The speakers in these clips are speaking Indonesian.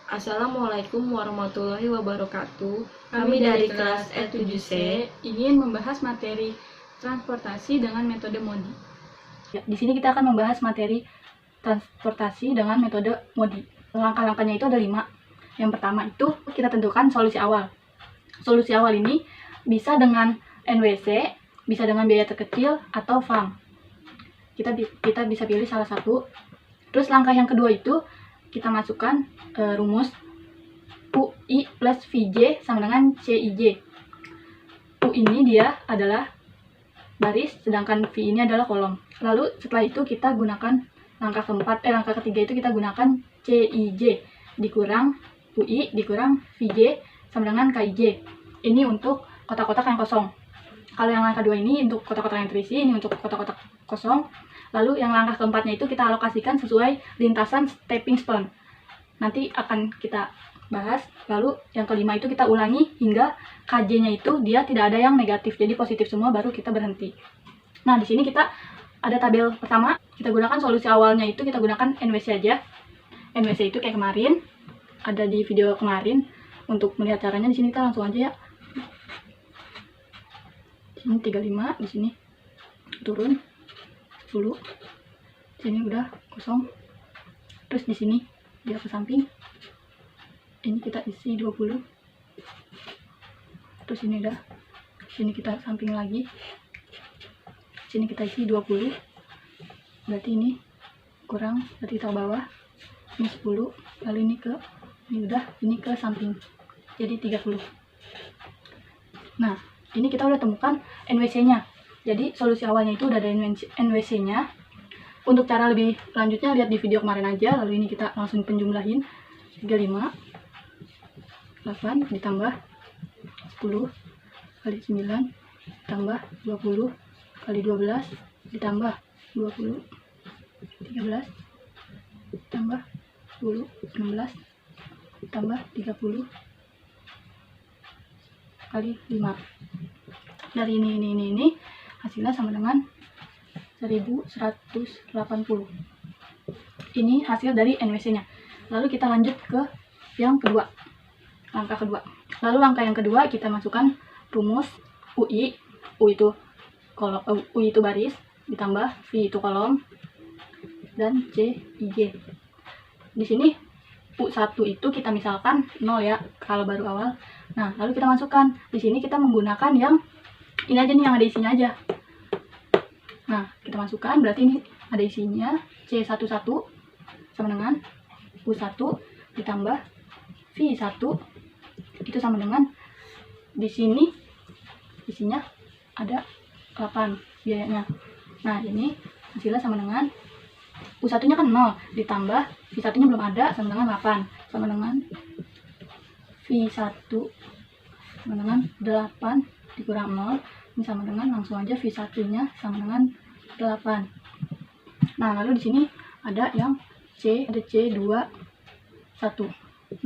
Assalamualaikum warahmatullahi wabarakatuh. Kami dari kelas E7C ingin membahas materi transportasi dengan metode MODI. Ya, di sini kita akan membahas materi transportasi dengan metode MODI. Langkah-langkahnya itu ada 5. Yang pertama itu kita tentukan solusi awal. Solusi awal ini bisa dengan NWC, bisa dengan biaya terkecil, atau FAM. Kita bisa pilih salah satu. Terus langkah yang kedua itu kita masukkan rumus UI plus VJ sama dengan CIJ. U ini dia adalah baris, sedangkan V ini adalah kolom. Lalu setelah itu kita gunakan langkah ketiga itu kita gunakan CIJ dikurang UI dikurang VJ sama dengan KIJ. Ini untuk kotak-kotak yang kosong. Kalau yang langkah 2 ini untuk kotak-kotak yang terisi, ini untuk kotak-kotak kosong. Lalu yang langkah keempatnya itu kita alokasikan sesuai lintasan stepping stone. Nanti akan kita bahas. Lalu yang kelima itu kita ulangi hingga KJ-nya itu dia tidak ada yang negatif, jadi positif semua, baru kita berhenti. Nah, di sini kita ada tabel pertama. Kita gunakan solusi awalnya itu kita gunakan NWC aja. NWC itu kayak kemarin, ada di video kemarin. Untuk melihat caranya di sini kita langsung aja ya. Di sini 35, di sini turun 10. Sini udah kosong. Terus di sini dia ke samping. Ini kita isi 20. Terus ini udah. Sini kita samping lagi. Sini kita isi 20. Berarti ini kurang, berarti kita bawah. Ini 10. Lalu ini udah, ini ke samping. Jadi 30. Nah, ini kita udah temukan NWC-nya. Jadi solusi awalnya itu udah ada NWC-nya. Untuk cara lebih lanjutnya lihat di video kemarin aja. Lalu ini kita langsung penjumlahin. 35 8 ditambah 10 kali 9 ditambah 20 kali 12 ditambah 20 13 ditambah 10 16 ditambah 30 kali 5. Dari ini hasilnya sama dengan 1180. Ini hasil dari NWC-nya. Lalu kita lanjut ke yang kedua. Langkah kedua. Lalu langkah yang kedua kita masukkan rumus UI. U itu kolom, U itu baris, ditambah V itu kolom, dan CIJ. Di sini U1 itu kita misalkan 0 ya, kalau baru awal. Nah, lalu kita masukkan. Di sini kita menggunakan yang ini aja nih, yang ada isinya aja. Nah, kita masukkan, berarti ini ada isinya C11 sama dengan U1 ditambah V1 itu sama dengan, di sini isinya ada 8 biayanya. Nah, ini hasilnya sama dengan U1 nya kan 0 ditambah V1 nya belum ada sama dengan 8 sama dengan V1 sama dengan 8 dikurang 0. Ini sama dengan, langsung aja V1 nya sama dengan 8. Nah, lalu di sini ada yang ada C21.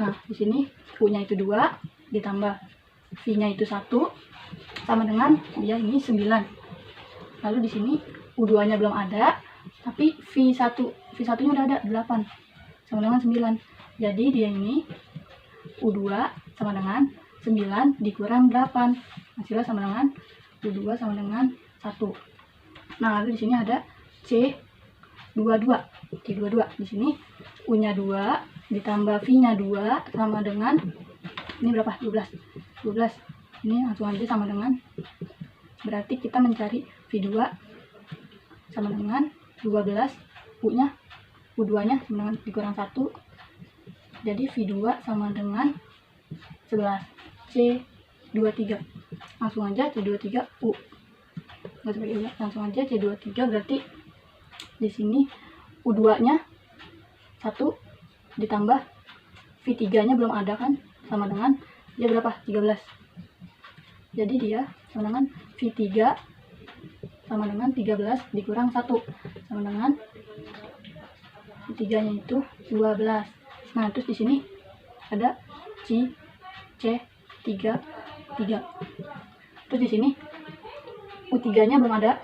Nah, di sini U-nya itu 2 ditambah V-nya itu 1 sama dengan dia ini 9. Lalu di sini U2-nya belum ada, tapi V1-nya udah ada 8 sama dengan 9. Jadi dia ini U2 sama dengan 9 dikurang 8. Hasilnya sama dengan U2 sama dengan 1. Nah, lalu di sini ada C22. Di sini U-nya 2 ditambah V-nya 2 sama dengan, ini berapa? 12. Ini langsung aja sama dengan, berarti kita mencari V2 sama dengan 12, U2-nya sama dengan dikurang 1. Jadi V2 sama dengan 11. C23. Langsung aja C23 U. Langsung aja C23, berarti di sini U2-nya 1 ditambah V3-nya belum ada kan, sama dengan dia berapa? 13. Jadi dia sama dengan V3 sama dengan 13 dikurang 1 sama dengan V3-nya itu 12. Nah, terus di sini ada C3. Terus di sini U3-nya belum ada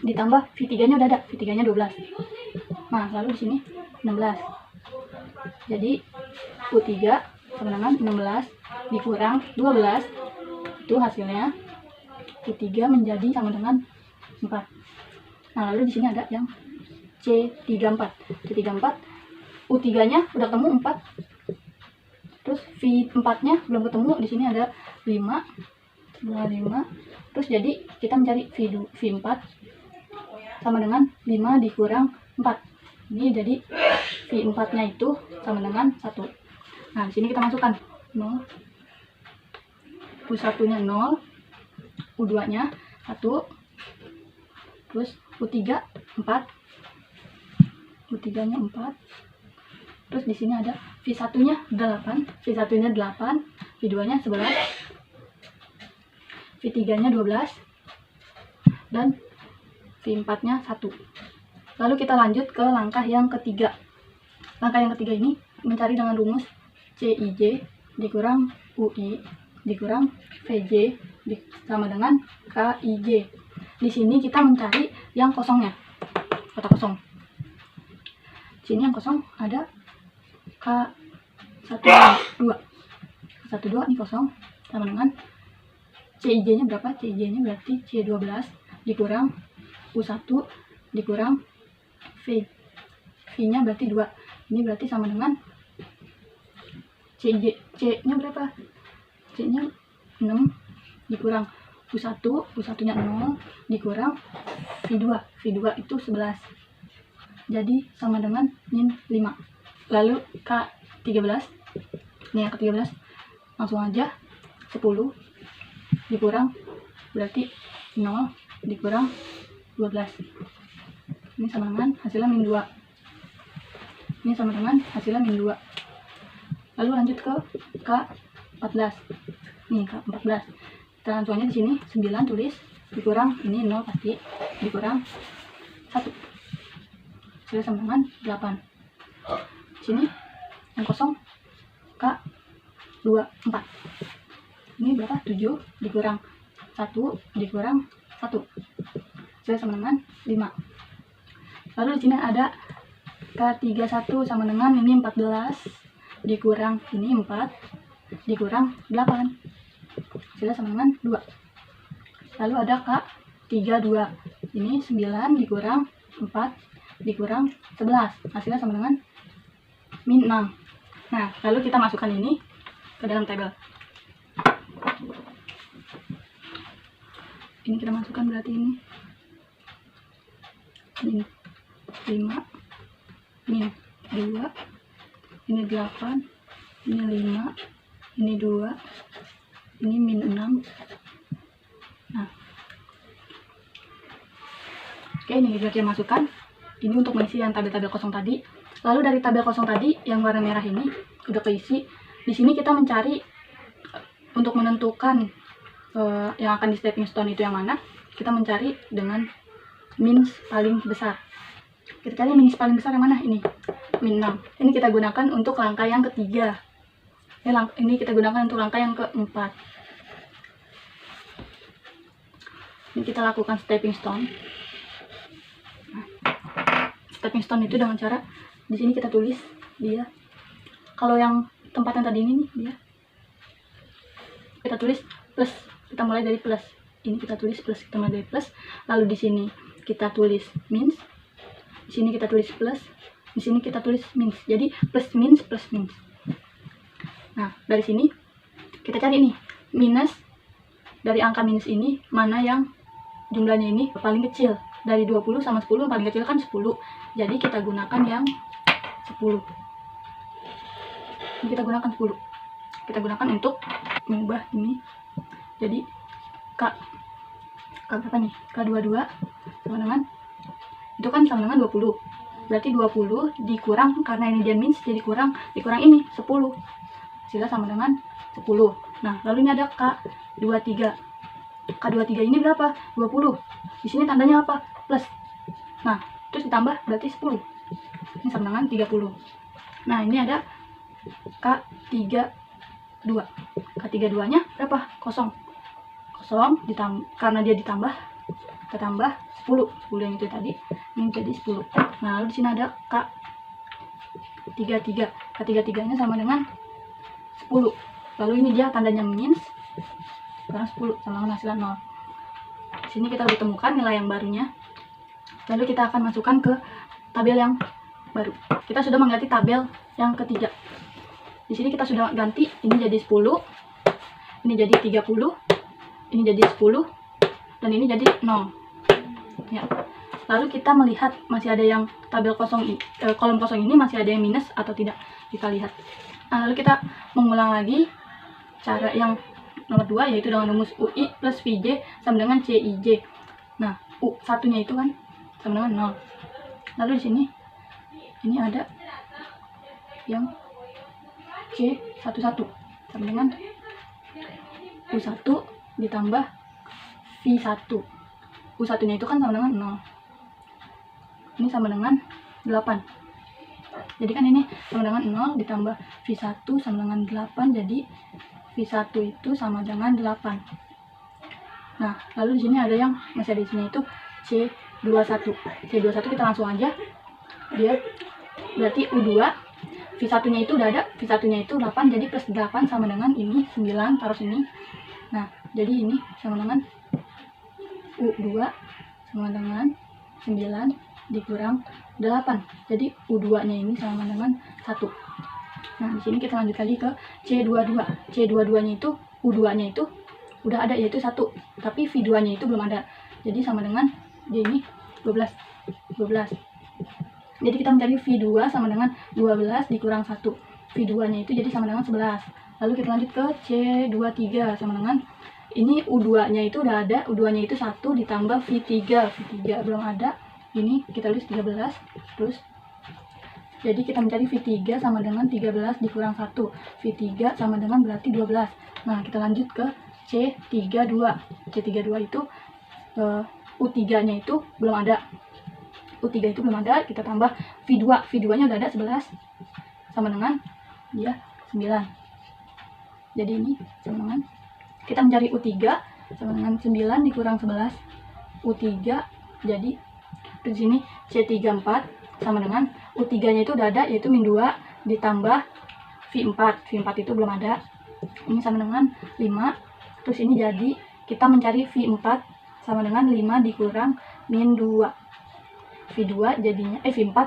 ditambah V3-nya udah ada, V3-nya 12. Nah, lalu di sini 16. Jadi U3 sama dengan 16 dikurang 12, itu hasilnya U3 menjadi sama dengan 4. Nah, lalu di sini ada yang C34. C34 U3-nya udah ketemu 4. Terus V4-nya belum ketemu, di sini ada 5. Terus jadi kita mencari V4 sama dengan 5 dikurang 4. Ini jadi V4-nya itu sama dengan 1. Nah, di sini kita masukkan 0. U1-nya 0, U2-nya 1, terus U3 4. U3-nya 4. Terus di sini ada V1-nya 8, V1-nya 8, V2-nya 11, V3-nya 12, dan V4-nya 1. Lalu kita lanjut ke langkah yang ketiga. Langkah yang ketiga ini mencari dengan rumus CIJ dikurang UI dikurang VJ sama dengan KIJ. Di sini kita mencari yang kosongnya, kotak kosong. Di sini yang kosong ada K12. K12 ini kosong sama dengan CIJ-nya berapa? CIJ-nya berarti C12 dikurang U1 dikurang V-nya berarti 2. Ini berarti sama dengan C-nya berapa? C-nya 6 dikurang U1, U1-nya 0 dikurang V2. V2 itu 11. Jadi sama dengan min 5. Lalu K13. Ini yang ke-13. Langsung aja 10 dikurang berarti 0 dikurang 12. Ini sama dengan hasilnya min 2. Ini sama dengan hasilnya min 2. Lalu lanjut ke K14. Nih K14. Kita langsung aja di sini 9 tulis dikurang ini 0 pasti dikurang 1. Hasilnya sama dengan 8. Di sini yang kosong K24. Ini berapa? 7 dikurang 1 dikurang 1. Hasilnya sama dengan 5. Lalu di sini ada K31 sama dengan ini 14 dikurang ini 4 dikurang 8. Hasilnya sama dengan 2. Lalu ada K32. Ini 9 dikurang 4 dikurang 11. Hasilnya sama dengan min 6. Nah, lalu kita masukkan ini ke dalam tabel. Ini kita masukkan berarti ini min 5, min 2, ini 8, ini 5, ini 2, ini min 6. Nah, oke, ini sudah kita masukkan. Ini untuk mengisi yang tabel-tabel kosong tadi. Lalu dari tabel kosong tadi yang warna merah ini udah keisi. Di sini kita mencari untuk menentukan yang akan di stepping stone itu yang mana. Kita mencari dengan means paling besar. Kita cari means paling besar yang mana? Ini min 6. Ini kita gunakan untuk langkah yang ketiga. Ini kita gunakan untuk langkah yang keempat. Ini kita lakukan stepping stone. Nah, stepping stone itu dengan cara di sini kita tulis dia. Kalau yang tempat yang tadi ini nih dia, kita tulis plus. Kita mulai dari plus. Ini kita tulis plus. Kita mulai dari plus. Lalu di sini kita tulis minus. Di sini kita tulis plus. Di sini kita tulis minus. Jadi plus minus plus minus. Nah, dari sini kita cari nih minus dari angka minus ini mana yang jumlahnya ini paling kecil. Dari 20 sama 10 yang paling kecil kan 10. Jadi kita gunakan yang 10. Ini kita gunakan 10. Kita gunakan untuk mengubah ini. Jadi K berapa nih? K22 sama dengan itu kan sama dengan 20. Berarti 20 dikurang karena ini dia minus jadi dikurang ini 10. Hasilnya sama dengan 10. Nah, lalu ini ada K23. K23 ini berapa? 20. Di sini tandanya apa? Plus. Nah, terus ditambah berarti 10. Ini sama dengan 30. Nah, ini ada K32. K32-nya berapa? Kosong. Kosong karena dia ditambah, kita tambah 10. 10 yang itu tadi, ini jadi 10. Nah, lalu di sini ada 33. K33-nya sama dengan 10. Lalu ini dia tandanya minus, kurang 10 sama dengan hasilnya 0. Di sini kita udah temukan nilai yang barunya. Lalu kita akan masukkan ke tabel yang baru. Kita sudah mengganti tabel yang ketiga. Di sini kita sudah ganti, ini jadi 10, ini jadi 30, ini jadi 10, dan ini jadi 0. Ya. Lalu kita melihat masih ada yang tabel kosong, kolom kosong ini masih ada yang minus atau tidak. Kita lihat. Nah, lalu kita mengulang lagi cara yang nomor 2, yaitu dengan rumus UI plus VJ sama dengan CIJ. Nah, U satunya itu kan sama dengan 0. Lalu di sini ini ada yang C11 sama dengan U1 ditambah V1. U1-nya itu kan sama dengan 0. Ini sama dengan 8. Jadi kan ini sama dengan 0 ditambah V1 sama dengan 8, jadi V1 itu sama dengan 8. Nah, lalu di sini ada yang masih ada di sini itu C21. C21 kita langsung aja. Dia berarti U2, V1-nya itu udah ada, V1-nya itu 8, jadi plus 8 sama dengan ini 9, taruh sini. Nah, jadi ini sama dengan U2 sama dengan 9 dikurang 8. Jadi U2-nya ini sama dengan 1. Nah, di sini kita lanjut lagi ke C22. C22-nya itu U2-nya itu udah ada, yaitu 1, tapi V2-nya itu belum ada. Jadi sama dengan dia ini 12. Jadi kita mencari V2 sama dengan 12 dikurang 1. V2-nya itu jadi sama dengan 11. Lalu kita lanjut ke C23 sama dengan ini U2-nya itu udah ada, U2-nya itu 1 ditambah V3. V3 belum ada. Ini kita tulis 13 terus. Jadi kita mencari V3 sama dengan 13 dikurang 1. V3 sama dengan berarti 12. Nah, kita lanjut ke C32. C32 itu U3-nya itu belum ada. U3 itu belum ada, kita tambah V2. V2-nya udah ada 11 sama dengan dia 9. Jadi ini sama dengan kita mencari U3 sama dengan 9 dikurang 11. U3 jadi di sini C34 sama dengan U3-nya itu udah ada, yaitu min 2 ditambah V4. V4 itu belum ada. Ini sama dengan 5. Terus ini jadi kita mencari V4 sama dengan 5 dikurang min 2. V2 jadinya V4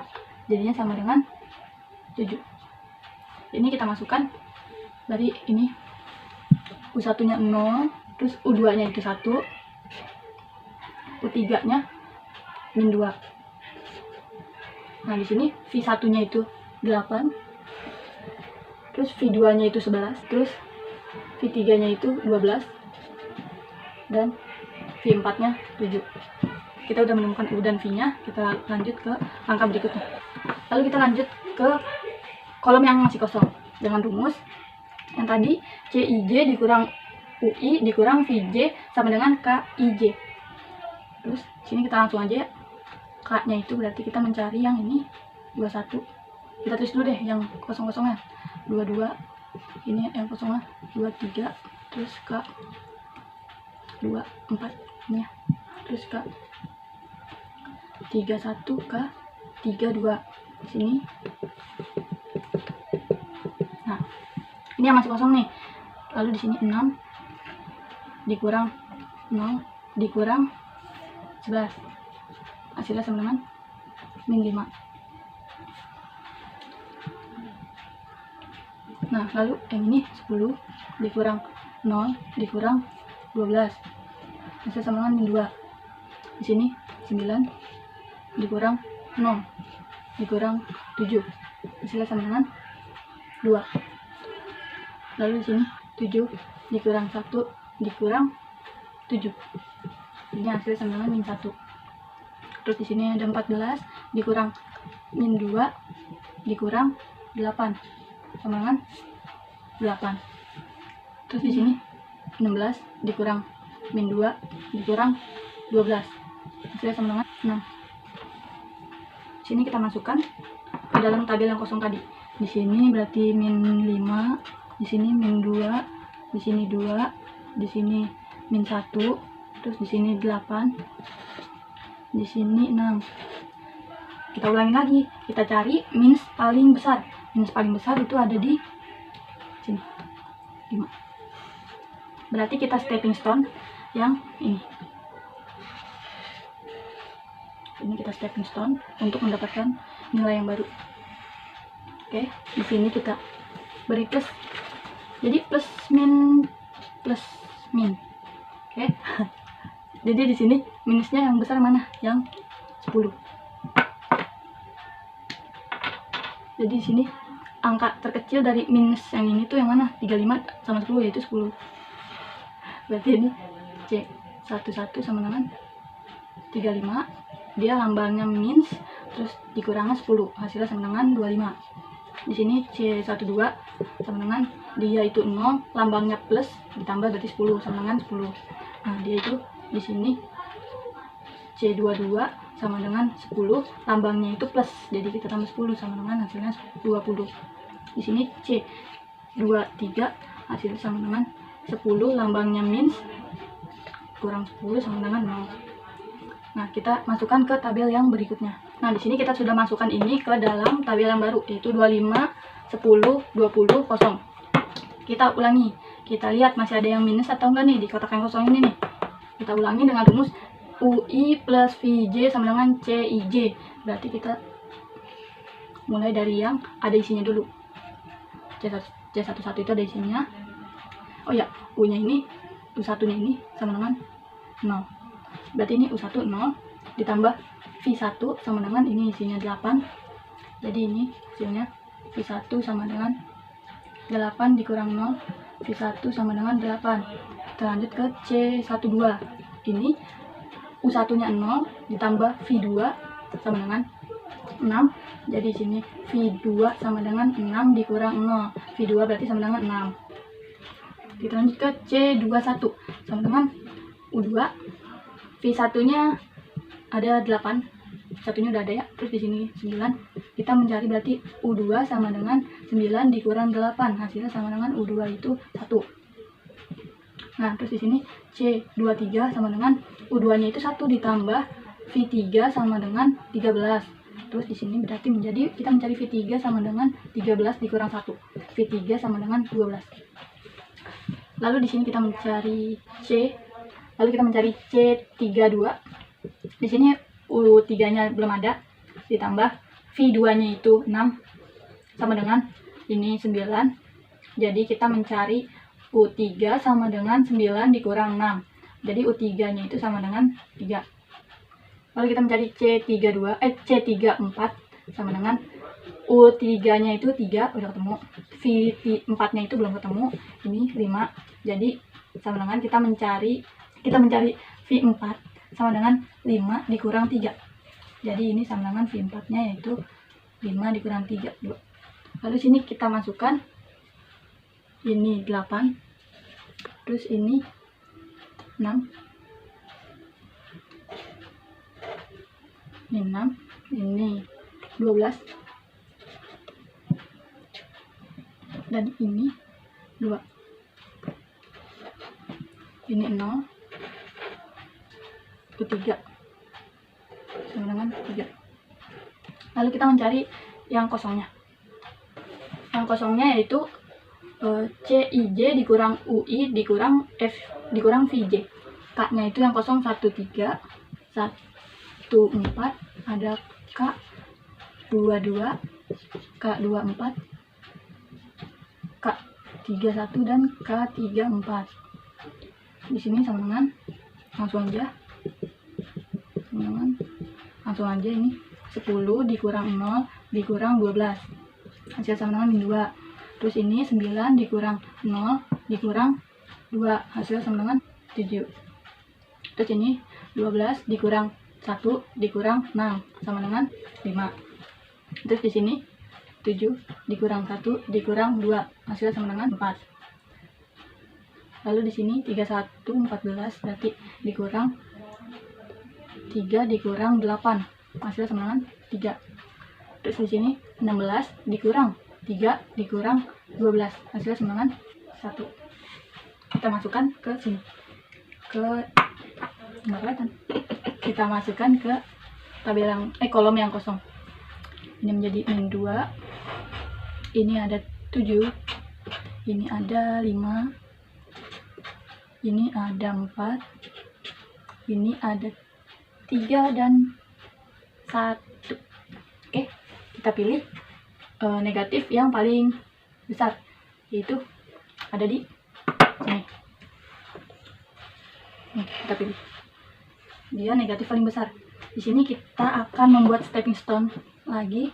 jadinya sama dengan 7. Ini kita masukkan dari ini U1-nya 0, terus U2-nya itu 1, U3-nya min 2. Nah, di sini V1-nya itu 8, terus V2-nya itu 11, terus V3-nya itu 12, dan V4-nya 7. Kita udah menemukan U dan V-nya, kita lanjut ke angka berikutnya. Lalu kita lanjut ke kolom yang masih kosong dengan rumus yang tadi CIJ dikurang UI dikurang VJ sama dengan KIJ. Terus sini kita langsung aja, K-nya itu berarti kita mencari yang ini 21. Kita tulis dulu deh yang kosong-kosongnya. 22. Ini yang kosongnya 23. Terus K 24 ini ya. Terus K 31 K 32 sini. Nah, ini yang masih kosong nih. Lalu di sini 6 dikurang 0 dikurang 11. Hasilnya sama dengan min 5. Nah, lalu yang ini 10 dikurang 0 dikurang 12. Hasilnya sama dengan min 2. Di sini 9 dikurang 0 dikurang 7. Hasilnya sama dengan 2. Lalu di sini 7 dikurang 1 dikurang 7. Ini hasilnya sama dengan min 1. Terus di sini ada 14 dikurang min 2 dikurang 8 sama dengan 8. Terus di sini 16 dikurang min 2 dikurang 12. Hasilnya sama dengan 6. Sini kita masukkan ke dalam tabel yang kosong tadi. Di sini berarti min 5, di sini min 2, di sini 2, di sini min 1, terus di sini 8, di sini 6. kita ulangi lagi, kita cari min paling besar. Min paling besar itu ada di sini, 5. Berarti kita stepping stone yang ini. Ini kita stepping stone untuk mendapatkan nilai yang baru. Oke, di sini kita beri plus. Jadi plus min. Oke. Jadi di sini minusnya yang besar mana? Yang 10. Jadi di sini angka terkecil dari minus yang ini tuh yang mana? 35 sama 10, yaitu 10. Berarti ini C11 sama dengan 35. Dia lambangnya minus, terus dikurangnya 10, hasilnya sama dengan 25. Di sini C12 sama dengan dia itu 0, lambangnya plus, ditambah berarti 10 sama dengan 10. Nah, dia itu di sini C22 sama dengan 10, lambangnya itu plus, jadi kita tambah 10 sama dengan hasilnya 20. Di sini C23 hasilnya sama dengan 10, lambangnya minus, kurang 10 sama dengan 0. Nah, kita masukkan ke tabel yang berikutnya. Nah, di sini kita sudah masukkan ini ke dalam tabel yang baru, yaitu 25, 10, 20, 0. Kita ulangi. Kita lihat masih ada yang minus atau enggak nih di kotak yang kosong ini nih. Kita ulangi dengan rumus UI plus VJ sama dengan CIJ. Berarti kita mulai dari yang ada isinya dulu. C11 itu ada isinya. Oh ya, U-nya ini, U1-nya ini sama dengan 0. Berarti ini U1 0 ditambah V1 sama dengan ini isinya 8. Jadi ini hasilnya V1 sama dengan 8 dikurang 0, V1 sama dengan 8. Kita lanjut ke C12. Ini U1-nya 0 ditambah V2 sama dengan 6. Jadi sini V2 sama dengan 6 dikurang 0. V2 berarti sama dengan 6. Kita lanjut ke C21 sama dengan U2. V1-nya ada 8. Satunya udah ada ya. Terus di sini 9. Kita mencari berarti U2 sama dengan 9 dikurang 8. Hasilnya sama dengan U2 itu 1. Nah, terus di sini C23 sama dengan U2-nya itu 1 ditambah V3 sama dengan 13. Terus di sini berarti kita mencari V3 sama dengan 13 dikurang 1. V3 sama dengan 12. Lalu di sini kita mencari C32. Di sini U3-nya belum ada, ditambah V2-nya itu 6 sama dengan ini 9. Jadi kita mencari U3 sama dengan 9 dikurang 6. Jadi U3-nya itu sama dengan 3. Lalu kita mencari C34 sama dengan U3-nya itu 3 udah ketemu. V4-nya itu belum ketemu. Ini 5. Jadi sama dengan kita mencari V4 sama dengan 5 dikurang 3. Jadi ini sama dengan V4-nya yaitu 5 dikurang 3, 2. Lalu sini kita masukkan ini 8. Terus ini 6. Ini 6. Ini 12. Dan ini 2. Ini 0. Itu 3 sama dengan 3. Lalu kita mencari yang kosongnya. Yang kosongnya yaitu CIJ dikurang UI dikurang F dikurang VJ. K-nya itu yang kosong 13, 14, ada K22, K24, K31 dan K34. Di sini sama dengan langsung aja ini 10 dikurang 0 dikurang 12. Hasil sama dengan min 2. Terus ini 9 dikurang 0 dikurang 2. Hasil sama dengan 7. Terus ini 12 dikurang 1 dikurang 6 sama dengan 5. Terus di sini 7 dikurang 1 dikurang 2. Hasil sama dengan 4. Lalu di sini 31 14 berarti dikurang 3 dikurang 8. Hasil sama dengan 3. Terus di sini 16 dikurang 3 dikurang 12. Hasil sama dengan 1. Kita masukkan ke sini. Kita masukkan ke tabel yang kolom yang kosong. ini menjadi min 2, ini ada 7, ini ada 5, ini ada 4, ini ada 3 dan 1. Oke, kita pilih negatif yang paling besar, yaitu ada di sini. Nih, kita pilih dia negatif paling besar. Di sini kita akan membuat stepping stone lagi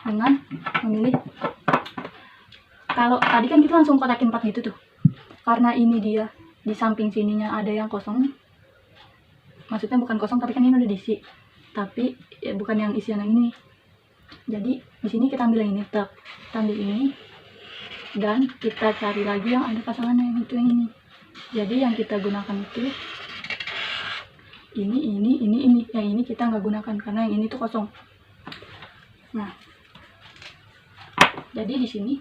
dengan memilih, kalau tadi kan kita langsung kotakin 4 gitu tuh, karena ini dia di samping sininya ada yang kosong, maksudnya bukan kosong tapi kan ini udah diisi, tapi ya bukan yang isian yang ini. Jadi di sini kita ambil yang ini, kita ambil ini dan kita cari lagi yang ada pasangannya, yang itu, yang ini. Jadi yang kita gunakan itu ini. Yang ini kita nggak gunakan karena yang ini tuh kosong. Nah, jadi di sini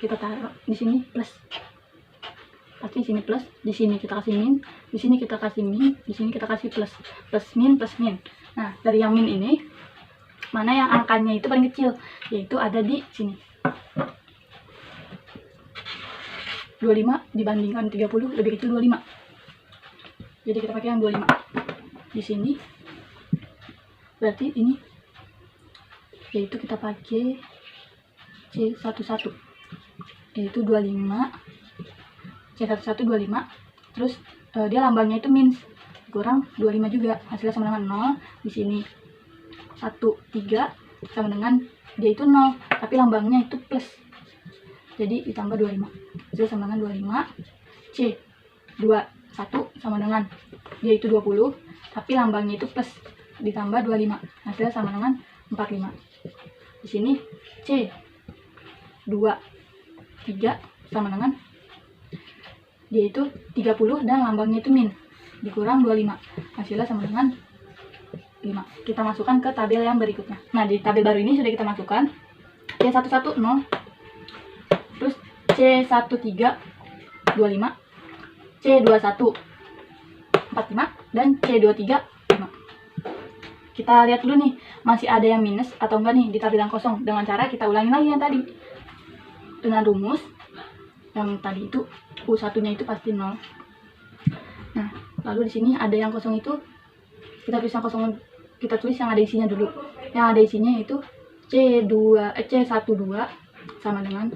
kita taruh, di sini plus, pasti di sini plus, di sini kita kasih min, di sini kita kasih min, di sini kita kasih plus, plus min. Nah, dari yang min ini mana yang angkanya itu paling kecil, yaitu ada di sini. 25 dibandingkan 30 lebih kecil 25. Jadi kita pakai yang 25. Di sini berarti ini, yaitu kita pakai C11, yaitu 25. C11 25. Terus dia lambangnya itu min kurang 25 juga, hasilnya sama dengan 0. Di sini 1 3 sama dengan dia itu 0, tapi lambangnya itu plus, jadi ditambah 25, hasilnya sama dengan 25. C 21 sama dengan dia itu 20, tapi lambangnya itu plus, ditambah 25, hasilnya sama dengan 45. Di sini C 23 sama dengan dia itu 30 dan lambangnya itu min, dikurang 25, hasilnya sama dengan 5. Kita masukkan ke tabel yang berikutnya. Nah, di tabel baru ini sudah kita masukkan C11 0, terus C13 25, C21 45, dan C23 5. Kita lihat dulu nih, masih ada yang minus atau enggak nih di tabel yang kosong, dengan cara kita ulangi lagi yang tadi dengan rumus yang tadi itu U1-nya itu pasti 0. Nah, lalu di sini ada yang kosong itu kita tulis yang kosong, kita tulis yang ada isinya dulu. Yang ada isinya itu C12 sama dengan,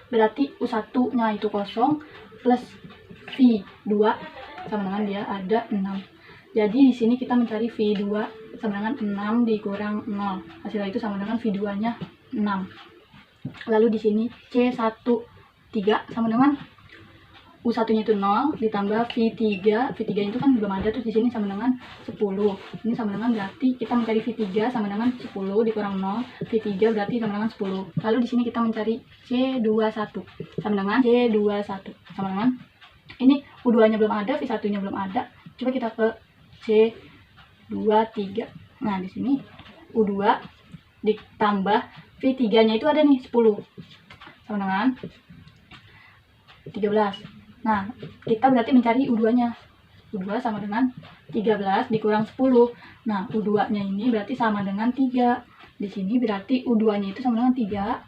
berarti U1-nya itu kosong plus V2 sama dengan dia ada 6. Jadi di sini kita mencari V2 sama dengan 6 dikurang 0. Hasilnya itu sama dengan V2-nya 6. Lalu di sini C13 sama dengan U1-nya itu 0 ditambah V3. V3 itu kan belum ada, terus di sini sama dengan 10. Ini sama dengan, berarti kita mencari V3 sama dengan 10 dikurang 0. V3 berarti sama dengan 10. Lalu di sini kita mencari C21 sama dengan C21 sama dengan, ini U2-nya belum ada, V1-nya belum ada. Coba kita ke C23. Nah, di sini U2 ditambah V3-nya itu ada nih 10 sama dengan 13. Nah, kita berarti mencari U2-nya. U2 sama dengan 13 dikurang 10. Nah, U2-nya ini berarti sama dengan 3. Di sini berarti U2-nya itu sama dengan 3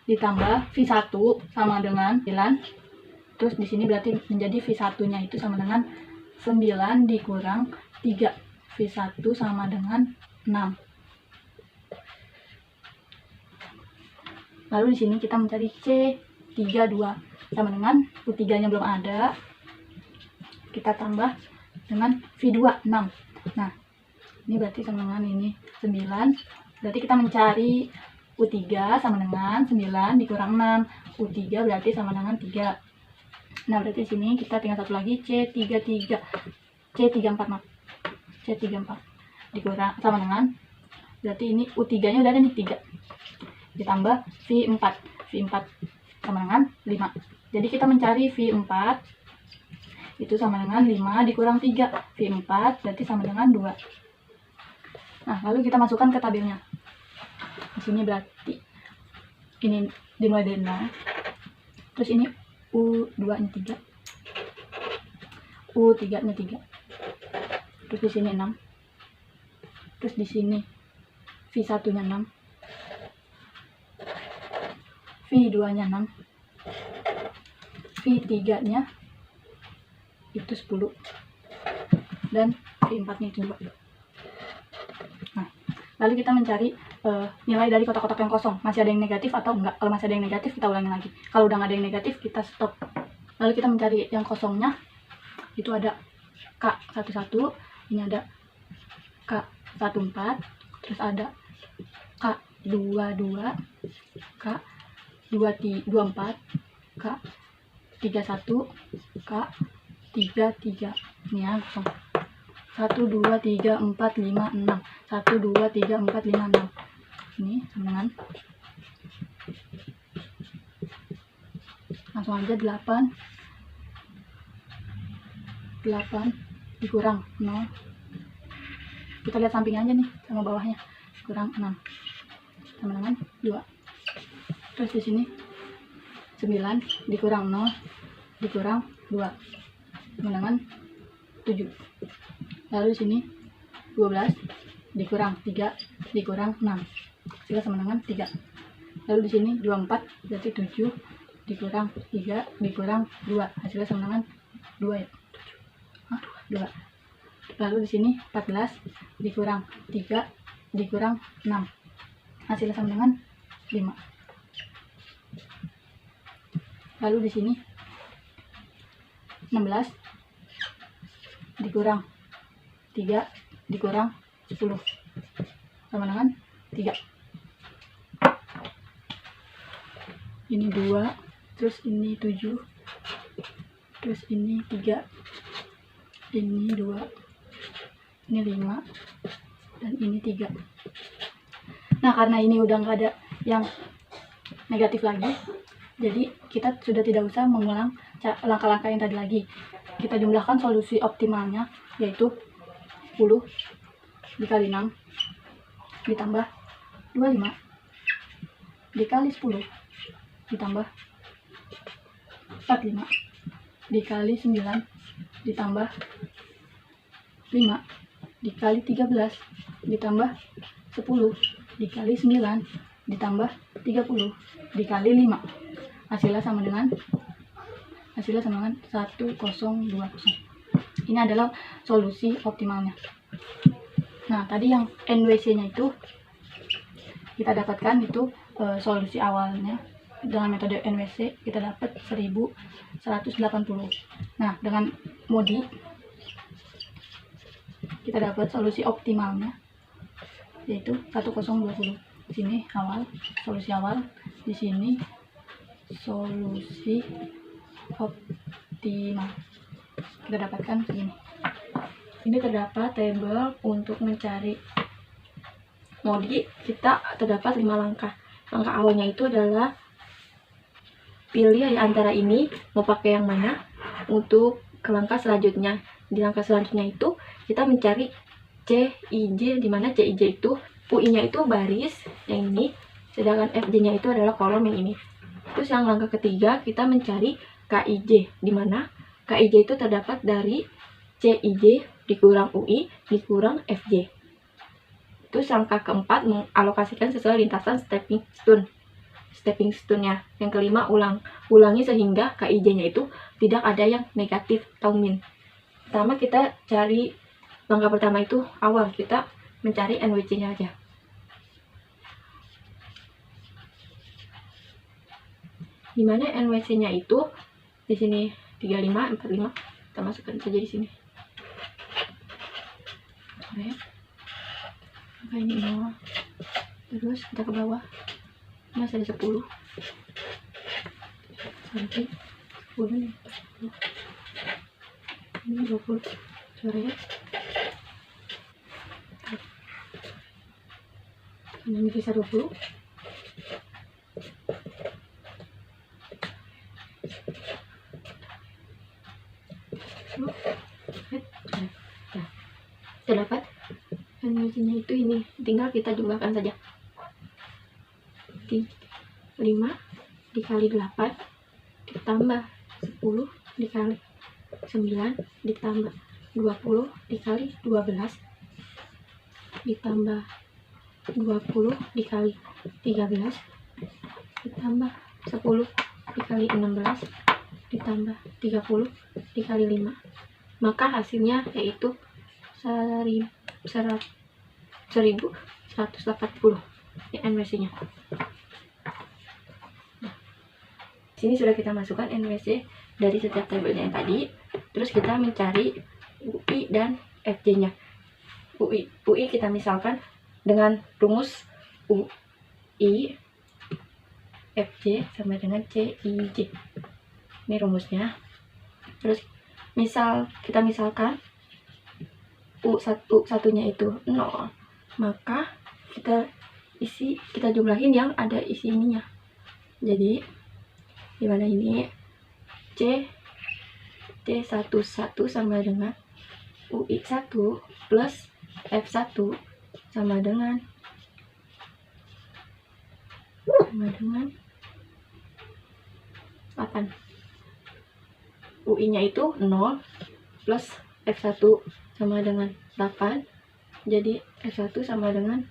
ditambah V1 sama dengan 9. Terus di sini berarti menjadi V1-nya itu sama dengan 9 dikurang 3. V1 sama dengan 6. Lalu di sini kita mencari C32 sama dengan U3-nya belum ada. Kita tambah dengan V2 6. Nah, ini berarti sama dengan ini 9. Berarti kita mencari U3 sama dengan 9 dikurang 6. U3 berarti sama dengan 3. Nah, berarti di sini kita tinggal satu lagi C34 dikurang sama dengan, berarti ini U3-nya udah ada nih 3. Ditambah V4 sama dengan 5. Jadi kita mencari V4 itu sama dengan 5 dikurang 3. V4 berarti sama dengan 2. Nah, lalu kita masukkan ke tabelnya. Di sini berarti ini dimulai dari 0. Terus ini U2-nya 3. U3-nya 3. Terus di sini 6. Terus di sini V1 nya 6, V2 nya 6, V3 nya itu 10, dan V4 nya itu 2. Nah, lalu kita mencari nilai dari kotak-kotak yang kosong, masih ada yang negatif atau enggak. Kalau masih ada yang negatif, kita ulangi lagi. Kalau udah nggak ada yang negatif, kita stop. Lalu kita mencari yang kosongnya, itu ada K11, ini ada K14, terus ada K22, K24, K31, K33. Ini ya kosong. 1, 2, 3, 4, 5, 6. 1, 2, 3, 4, 5, 6. Ini sama dengan, langsung aja 8 dikurang 0. Kita lihat sampingnya aja nih sama bawahnya, kurang 6 sama dengan 2. Terus di sini 9 dikurang 0 dikurang 2 sama dengan 7. Lalu di sini 12 dikurang 3 dikurang 6 hasilnya sama dengan 3. Lalu di sini 24 berarti 7 dikurang 3 dikurang 2 hasilnya sama dengan 2 ya. 2. Lalu di sini 14 dikurang 3 dikurang 6 hasilnya sama dengan 5. Lalu di sini 16 dikurang 3 dikurang 10 sama dengan 3. Ini 2, terus ini 7, terus ini 3, ini 2, ini 5, dan ini 3. Nah, karena ini udah nggak ada yang negatif lagi, jadi kita sudah tidak usah mengulang langkah-langkah yang tadi lagi. Kita jumlahkan solusi optimalnya, yaitu 10 dikali 6 ditambah 25 dikali 10 ditambah 45 dikali 9 ditambah 5 dikali 13 ditambah 10 dikali 9 ditambah 30 dikali 5 hasilnya sama dengan 1020. Ini adalah solusi optimalnya. Nah, tadi yang NWC nya itu kita dapatkan itu solusi awalnya dengan metode NWC kita dapat 1180. Nah, dengan modi kita dapat solusi optimalnya yaitu 1020. Di sini awal, solusi awal, di sini solusi optimal. Kita dapatkan segini. Ini terdapat tabel untuk mencari modi. Kita terdapat 5 langkah. Langkah awalnya itu adalah pilih antara ini mau pakai yang mana. Untuk ke langkah selanjutnya, di langkah selanjutnya itu kita mencari CIJ, di mana CIJ itu UI-nya itu baris yang ini, sedangkan FJ-nya itu adalah kolom yang ini. Terus yang langkah ketiga kita mencari KIJ, di mana KIJ itu terdapat dari CIJ dikurang UI dikurang FJ. Terus langkah keempat mengalokasikan sesuai lintasan stepping stone-nya. Yang kelima ulangi sehingga KIJ-nya itu tidak ada yang negatif atau min. Pertama kita cari langkah pertama itu awal, kita mencari NWC-nya aja. Dimana NWC-nya itu di sini 35, 45, kita masukkan saja di sini. Oke. Maka ini 0. Terus kita ke bawah. Masih ada 10. Sampai 10 nih. Ini 20. Coret. Ini bisa 20. Terdapat NWC-nya itu ini, tinggal kita jumlahkan saja. 5 dikali 8 ditambah 10 dikali 9 ditambah 20 dikali 12 ditambah 20 dikali 13 ditambah 10 dikali 16 ditambah 30 dikali 5. Maka hasilnya yaitu 1180 NWC-nya. Sini sudah kita masukkan NWC dari setiap tabelnya yang tadi. Terus kita mencari UI dan FJ-nya. UI kita misalkan dengan rumus UI FJ sama dengan CIJ. Ini rumusnya. Terus kita misalkan U1-nya itu 0, maka kita jumlahin yang ada isi ininya. Jadi gimana ini? C11 sama dengan UI1 plus F1 sama dengan 8. UI-nya itu 0 plus F1 sama dengan 8. Jadi F1 sama dengan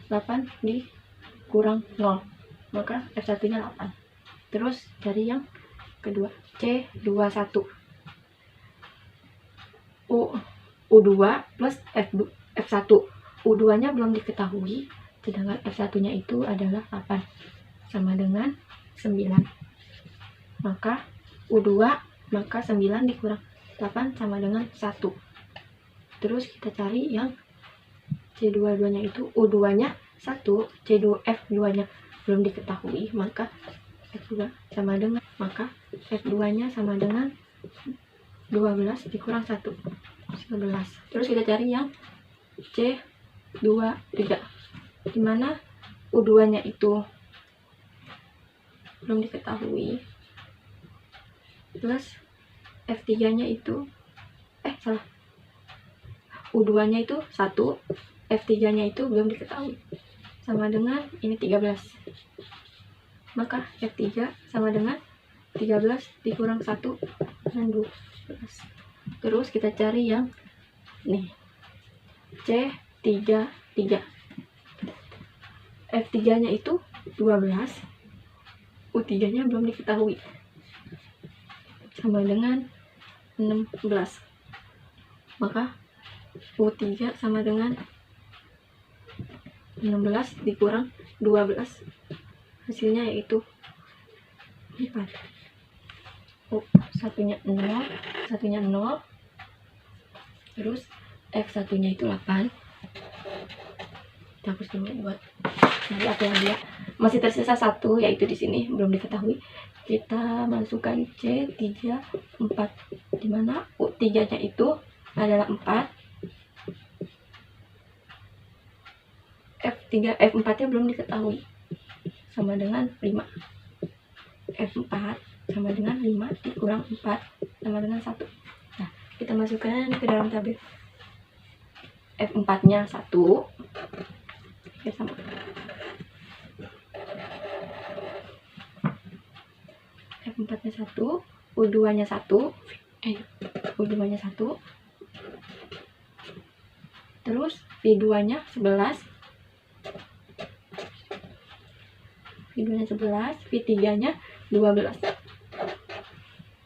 8 dikurang 0. Maka F1-nya 8. Terus cari yang kedua, C21. U2 plus F1. U2-nya belum diketahui, sedangkan F1-nya itu adalah 8 sama dengan 9. Maka U2 maka 9 dikurang 8 sama dengan 1. Terus kita cari yang C22-nya itu U2-nya 1, F2-nya belum diketahui, maka F2 sama dengan, maka F2-nya sama dengan 12 dikurang 1, 11. Terus kita cari yang C23, dimana U2-nya itu belum diketahui, plus F3-nya itu U2-nya itu 1, F3-nya itu belum diketahui, sama dengan ini 13. Maka F3 sama dengan 13 dikurang 1 dan 12. Terus kita cari yang nih C33. F3-nya itu 12, U3-nya belum diketahui, sama dengan 16. Maka U3 sama dengan 16 dikurang 12, hasilnya yaitu 4. Satunya 0, terus F1-nya itu 8. Kita hapus dulu buat nanti apa yang dia masih tersisa 1, yaitu di sini belum diketahui. Kita masukkan C34, dimana U3-nya itu adalah 4, F4-nya belum diketahui, sama dengan 5. F4 sama dengan 5 dikurang 4 sama dengan 1. Nah, kita masukkan ke dalam tabel. F4-nya 1. Oke, sama. F4-nya 1, U2-nya 1. U2-nya 1. Terus V2-nya 11. V2-nya 11, V3-nya 12.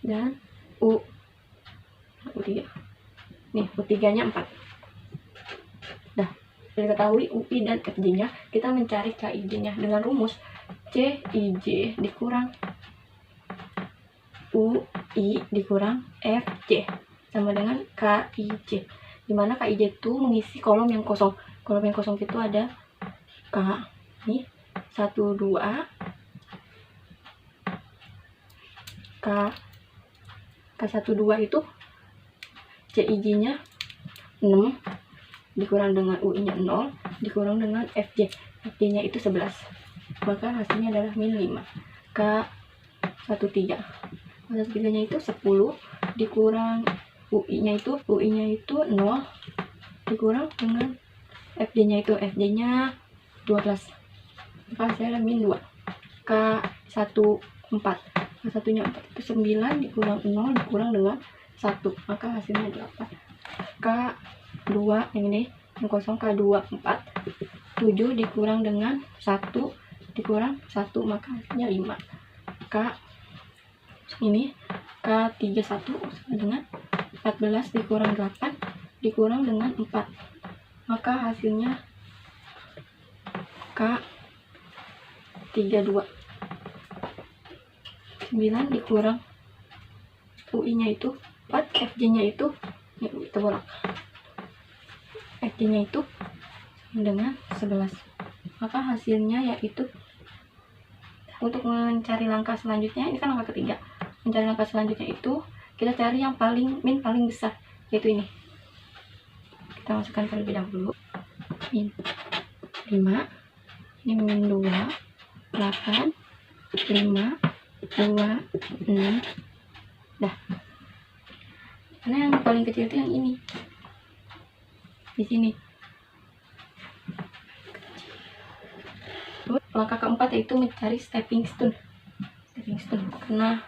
Dan U3. Nih, U3-nya 4. Dah, sudah diketahui UI dan FJ-nya. Kita mencari KIJ-nya dengan rumus CIJ dikurang UI dikurang FJ sama dengan KIJ. Dimana KIJ itu mengisi kolom yang kosong. Kolom yang kosong itu ada K, nih 1, 2, K1, 2 itu CIJ-nya 6 dikurang dengan UI-nya 0 dikurang dengan FJ. FJ-nya itu 11. Maka hasilnya adalah min 5. K13. K13-nya itu 10 dikurang UI-nya itu 0 dikurang dengan FJ-nya itu 12. Maka hasilnya min 2. K14. K1-nya 4 itu 9 dikurang 0 dikurang dengan 1. Maka hasilnya 8. K2 yang ini yang kosong, K24 7 dikurang dengan 1 dikurang 1, maka hasilnya 5. Ini K31 sama dengan 14 dikurang 8 dikurang dengan 4, maka hasilnya K32. 9 dikurang UI nya itu 4, FJ nya itu kita bolak, FJ nya itu sama dengan 11, maka hasilnya yaitu, untuk mencari langkah selanjutnya, ini kan langkah ketiga, mencari langkah selanjutnya itu kita cari yang min paling besar, yaitu ini. Kita masukkan terlebih dahulu min 5, ini min 2, 8, 5, 2, 6. Dah. Karena yang paling kecil itu yang ini. Di sini. Langkah keempat yaitu mencari stepping stone. Karena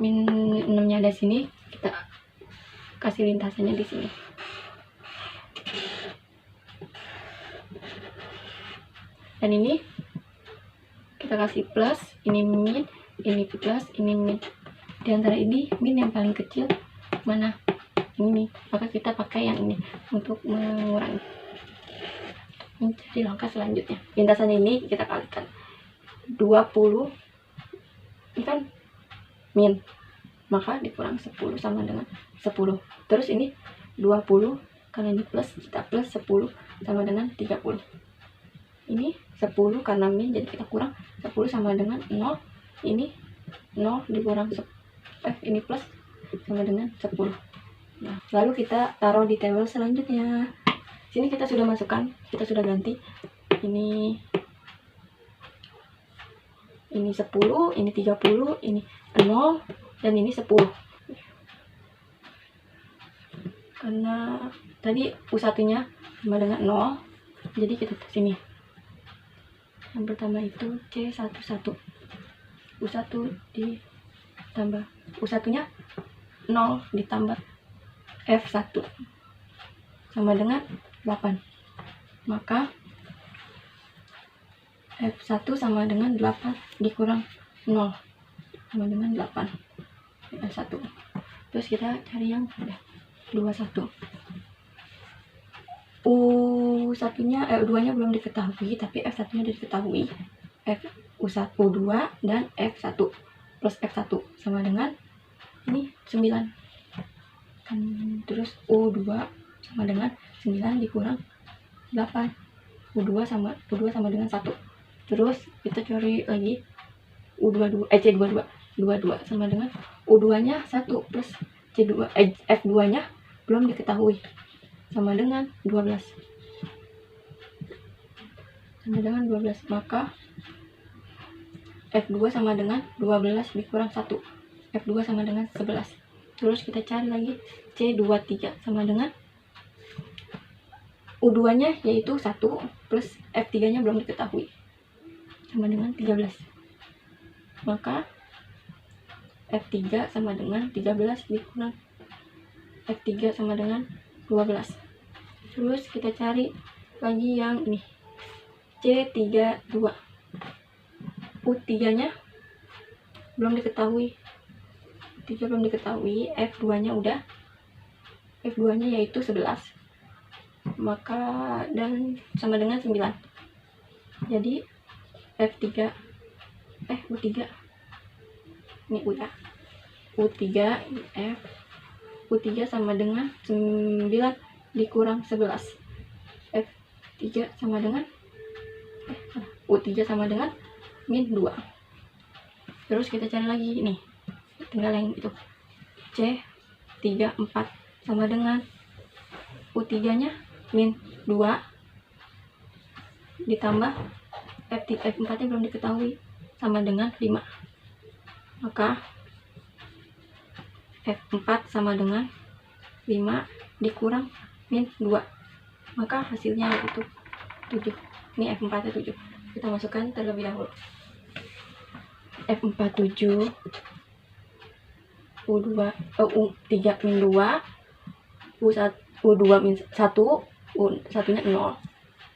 min 6-nya ada sini, kita kasih lintasannya di sini. Dan ini kita kasih plus, ini min, ini plus, ini min. Di antara ini min yang paling kecil mana? Ini, maka kita pakai yang ini untuk mengurangi. Jadi langkah selanjutnya, lintasan ini kita kalikan 20, ini kan min, maka dikurang 10 sama dengan 10. Terus ini 20, karena ini plus, kita plus 10 sama dengan 30. Ini 10 karena min, jadi kita kurang 10 sama dengan 0. Ini 0 dikurang ini plus sama dengan 10. Nah, lalu kita taruh di tabel selanjutnya. Sini kita sudah masukkan, kita sudah ganti ini 10, ini 30, ini 0, dan ini 10. Karena tadi U1 nya sama dengan 0, jadi kita ke sini. Yang pertama itu C11, U1 ditambah U1 nya 0 ditambah F1 sama dengan 8, maka F1 sama dengan 8 dikurang 0 sama dengan 8, F1. Terus kita cari yang 21. U1 nya U2 nya belum diketahui, tapi F1 nya diketahui. U2 dan F1 plus F1 sama dengan ini 9. Terus U2 sama dengan 9 dikurang 8, U2 sama dengan 1. Terus kita cari lagi C22 sama dengan U2 nya 1 plus F2 nya belum diketahui sama dengan 12, maka F2 sama dengan 12 dikurang 1, F2 sama dengan 11. Terus kita cari lagi C23 sama dengan U2 nya yaitu 1 plus F3 nya belum diketahui sama dengan 13, maka F3 sama dengan 13 dikurang F3 sama dengan 12. Terus kita cari lagi yang ini C32, U3 nya belum diketahui, F2 nya udah, F2 nya yaitu 11, maka dan sama dengan 9. Jadi U3 ini U3 ini U3 sama dengan 9 dikurang 11, F3 sama dengan U3 sama dengan min 2. Terus kita cari lagi nih, tinggal yang itu C34 sama dengan U3 nya min 2 ditambah F4 nya belum diketahui sama dengan 5, maka F4 sama dengan 5 dikurang min 2, maka hasilnya yaitu 7. Ini F4 nya 7, kita masukkan terlebih dahulu. F4 7, U3 min 2, U2 min 1, U1-nya 0,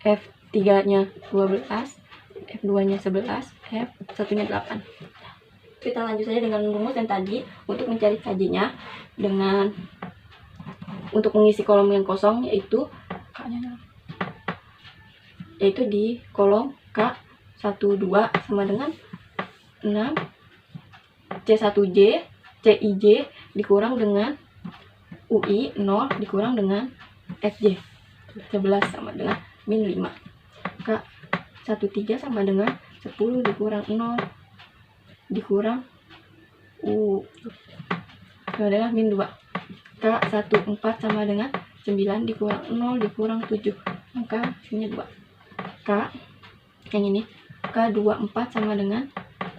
F3-nya 12, F2-nya 11, F1-nya 8. Kita lanjut saja dengan rumus yang tadi untuk mencari KJ-nya dengan untuk mengisi kolom yang kosong yaitu di kolom K12 sama dengan 6 C1J CIJ dikurang dengan UI 0 dikurang dengan FJ 11 sama dengan min 5. K13 sama dengan 10 dikurang 0 dikurang U sama dengan min 2. K14 sama dengan 9 dikurang 0 dikurang 7, maka hasilnya 2. K yang ini K24 sama dengan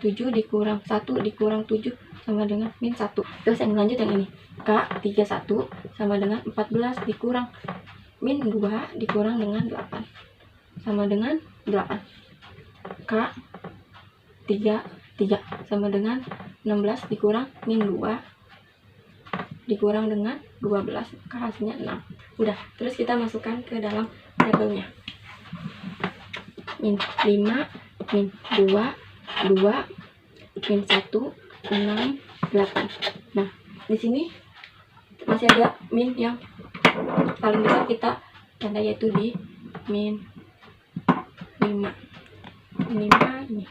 7 dikurang 1 dikurang 7 sama dengan min 1. Terus yang lanjut yang ini K31 sama dengan 14 dikurang min 2 dikurang dengan 8 sama dengan 8. K33 sama dengan 16 dikurang min 2 dikurang dengan 12, maka hasilnya 6. Udah, terus kita masukkan ke dalam tabelnya. Min 5, min 2, 2, min 1, 6, 8. Nah, di sini masih ada min yang paling besar kita tanda yaitu di min 5. Min 5 ini.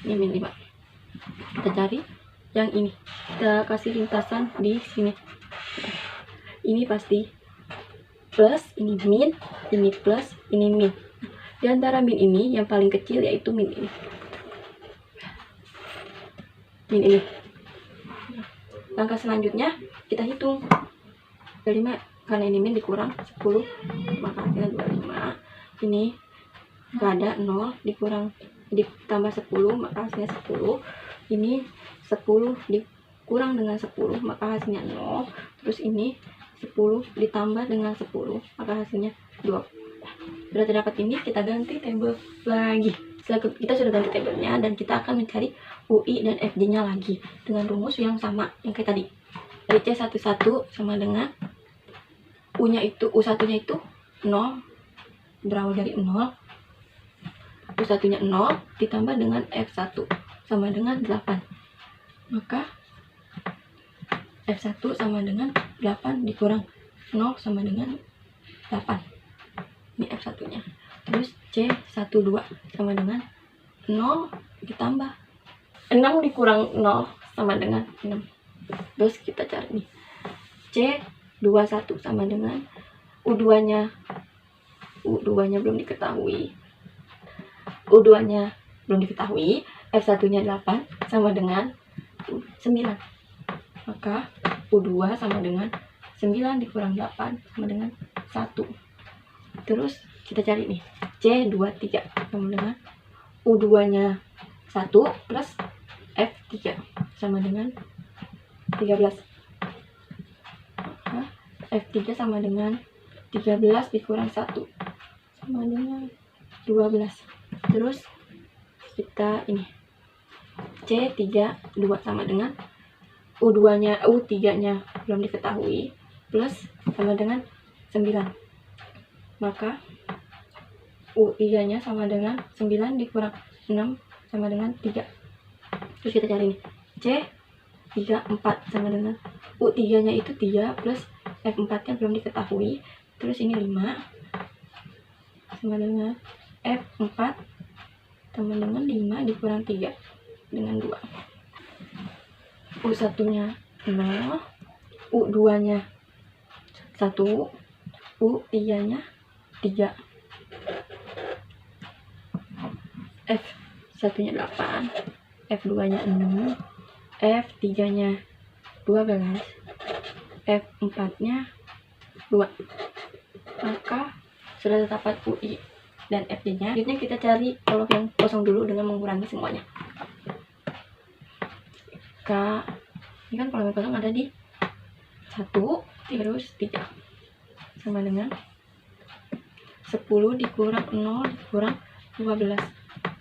Ini min 5. Kita cari yang ini. Kita kasih lintasan di sini. Ini pasti plus, ini min, ini plus, ini min. Di antara min ini yang paling kecil yaitu min ini. Min ini. Langkah selanjutnya kita hitung. 5 karena ini min dikurang 10 maka hasilnya 25. Ini enggak ada 0 dikurang ditambah 10 maka hasilnya 10. Ini 10 dikurang dengan 10 maka hasilnya 0. Terus ini 10 ditambah dengan 10 maka hasilnya 2. Sudah terdapat ini, kita ganti tabel lagi. Setelah kita sudah ganti tabelnya dan kita akan mencari UI dan FJ-nya lagi dengan rumus yang sama yang kayak tadi. Dari C11 sama dengan U-nya itu, U1-nya itu 0 berawal dari 0. U1-nya 0 ditambah dengan F1 sama dengan 8. Maka F1 sama dengan 8 dikurang 0 sama dengan 8. Ini F1-nya. Terus C12 sama dengan 0 ditambah 6 dikurang 0 sama dengan 6. Terus kita cari nih. C21 sama dengan U2-nya belum diketahui. U2-nya belum diketahui. F1-nya 8 sama dengan 9. Maka U2 sama dengan 9 dikurang 8 sama dengan 1. Terus kita cari nih. C23 sama dengan U2-nya 1 plus F3 sama dengan 13. Maka F3 sama dengan 13 dikurang 1 sama dengan 12. Terus kita ini C32 sama dengan U3-nya belum diketahui plus sama dengan 9. Maka U3-nya sama dengan 9 dikurang 6 sama dengan 3. Terus kita cari nih. C34 sama dengan U3-nya itu 3 plus F4-nya belum diketahui. Terus ini 5 sama dengan F4 sama dengan 5 dikurang 3 dengan 2. U1-nya 0, U2-nya 1, U3-nya 3, F1-nya 8, F2-nya 6, F3-nya 12, F4-nya 2. Maka sudah terdapat UI dan FJ-nya. Selanjutnya kita cari kolom yang kosong dulu dengan mengurangi semuanya. Ini kan kolom yang kosong ada di 1 terus 3 sama dengan 10 dikurang 0 dikurang 12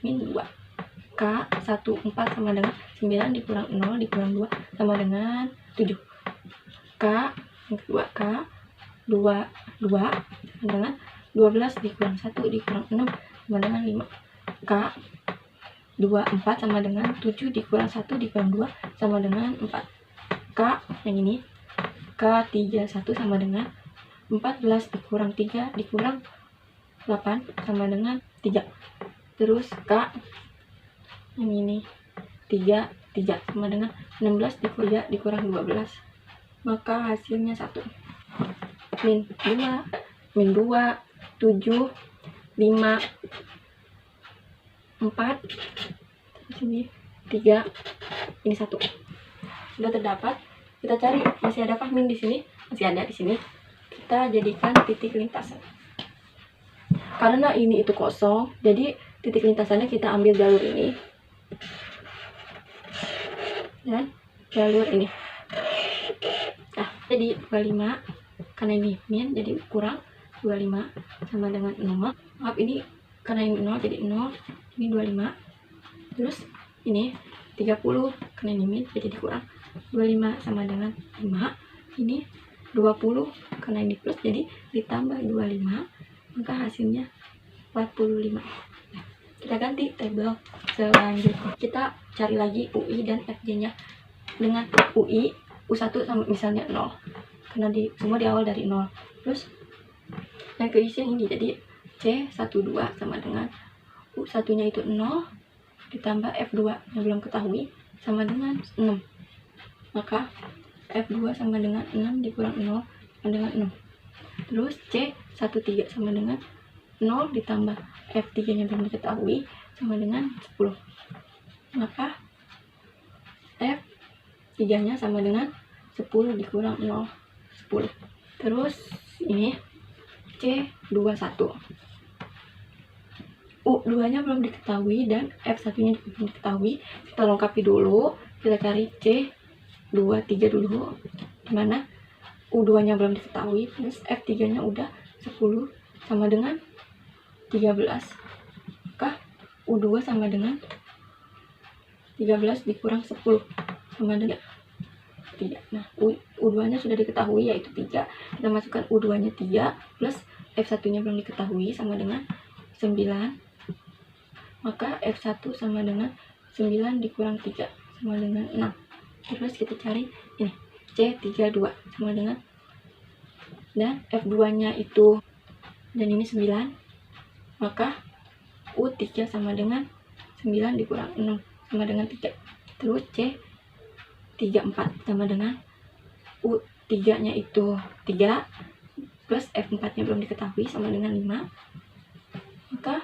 min 2. K14 sama dengan 9 dikurang 0 dikurang 2 sama dengan 7. K yang kedua K2 2 sama dengan 12 dikurang 1 dikurang 6 sama dengan 5. K 24 sama dengan 7 dikurang 1 dikurang 2 sama dengan 4. K yang ini K 31 sama dengan 14 dikurang 3 dikurang 8 sama dengan 3. Terus K yang ini 3 sama dengan 16 dikurang 12. Maka hasilnya 1. Min 2, 7, 5, 4, sini 3, ini 1. Sudah terdapat. Kita cari masih adakah min di sini? Masih ada di sini. Kita jadikan titik lintasan. Karena ini itu kosong, jadi titik lintasannya kita ambil jalur ini dan jalur ini. Nah, jadi 25 karena ini min jadi kurang 25 sama dengan 0. Maaf, ini karena ini 0 jadi 0, ini 25. Terus ini 30 karena ini min jadi kurang 25 sama dengan 5. Ini 20 karena ini plus jadi ditambah 25, maka hasilnya 45. Kita ganti tabel selanjutnya. Kita cari lagi UI dan FJ nya. Dengan UI U1 sama misalnya 0 karena semua di awal dari 0. Terus yang keisi ini jadi C12 sama dengan U1 nya itu 0 ditambah F2 yang belum ketahui sama dengan 6. Maka F2 sama dengan 6 dikurang 0 sama dengan 6. Terus C13 sama dengan 0 ditambah F3 nya belum diketahui sama dengan 10. Maka F3 nya sama dengan 10 dikurang 0, 10. Terus ini C21, U2 nya belum diketahui dan F1 nya belum diketahui. Kita lengkapi dulu. Kita cari C23 dulu, dimana U2 nya belum diketahui, terus F3 nya udah 10 sama dengan 13. Maka U2 sama dengan 13 dikurang 10 sama dengan 3. Nah, U2 nya sudah diketahui yaitu 3. Kita masukkan U2 nya 3 plus F1 nya belum diketahui sama dengan 9. Maka F1 sama dengan 9 dikurang 3 sama dengan 6. Terus kita cari ini C32 sama dengan, dan F2 nya itu, dan ini 9, maka U3 sama dengan 9 dikurang 6 sama dengan 3. Terus C34 sama dengan U3 nya itu 3 plus F4 nya belum diketahui sama dengan 5. Maka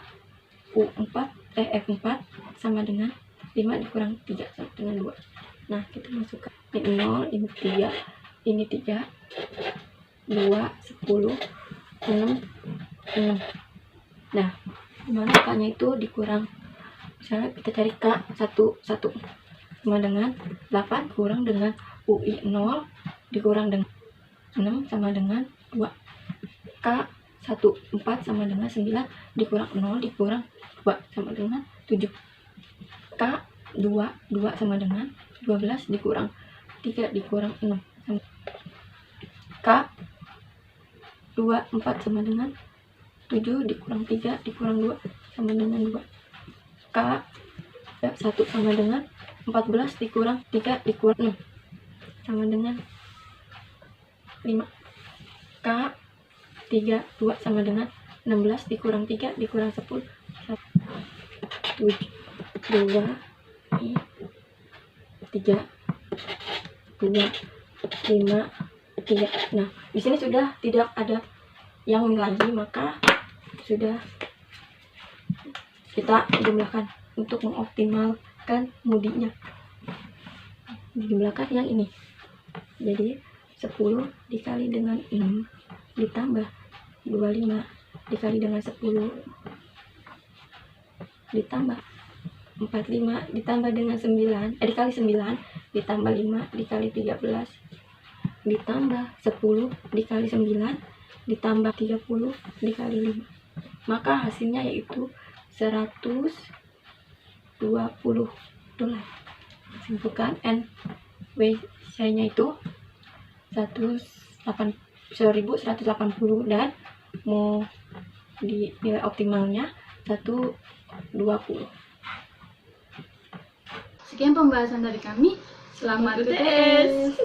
F4 sama dengan 5 dikurang 3 sama dengan 2. Nah, kita masukkan ini 0, ini 3, ini 3, 2, 10, 6, 6. Nah, dimana K-nya itu dikurang, misalnya kita cari K1 sama dengan 8 kurang dengan UI 0 dikurang dengan 6 sama dengan 2. K14 sama dengan 9 dikurang 0 dikurang 2 sama dengan 7. K22 sama dengan 12 dikurang 3 dikurang 6. K24 sama dengan 7 dikurang 3 dikurang 2 sama dengan 2. K1 sama dengan 14 dikurang 3 dikurang 6 sama dengan 5. K32 sama dengan 16 dikurang 3 dikurang 10 7, 2, 3, 2, 5, 3. Nah, di sini sudah tidak ada yang lagi, maka sudah kita jumlahkan untuk mengoptimalkan mudinya. Dijumlahkan yang ini. Jadi 10 dikali dengan 6 ditambah 25 dikali dengan 10 ditambah 45 ditambah dengan 9 dikali 9 ditambah 5 dikali 13 ditambah 10 dikali 9 ditambah 30 dikali 5. Maka hasilnya yaitu $120. Simpulkan NWC nya itu 180 1180 dan mau di nilai optimalnya 120. Sekian pembahasan dari kami. Selamat UTS.